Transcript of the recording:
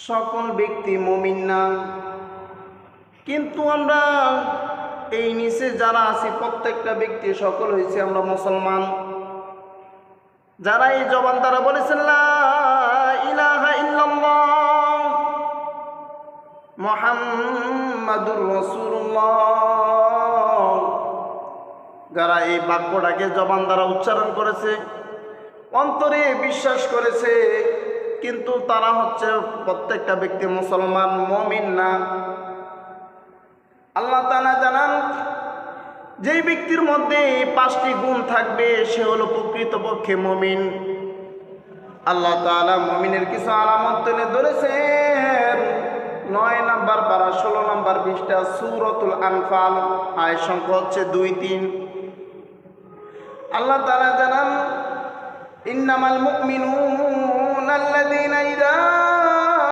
সকল ব্যক্তি মুমিন না, কিন্তু আমরা এই নিচে যারা আছি প্রত্যেকটা ব্যক্তি সকল হয়েছে আমরা মুসলমান। যারা এই জবান দ্বারা বলেছেন লা ইলাহা ইল্লাল্লাহ মুহাম্মাদুর রাসূলুল্লাহ, যারা এই বাক্যটাকে জবান দ্বারা উচ্চারণ করেছে, অন্তরে বিশ্বাস করেছে, কিন্তু তারা হচ্ছে প্রত্যেকটা ব্যক্তি মুসলমান, মুমিন না। আল্লাহ তাআলা জানান যেই ব্যক্তির মধ্যে 5টি গুণ থাকবে সে হলো প্রকৃতপক্ষে মুমিন। আল্লাহ তাআলা মুমিনের কিছু আলামত তুলে ধরেছেন। 9 নম্বর পারা 16 নম্বর পৃষ্ঠা সূরাতুল আনফাল, আয়াত সংখ্যা হচ্ছে 2-3। আল্লাহ তাআলা জানান ইন্নামাল মুমিনুনা আল্লাযীনা ইযা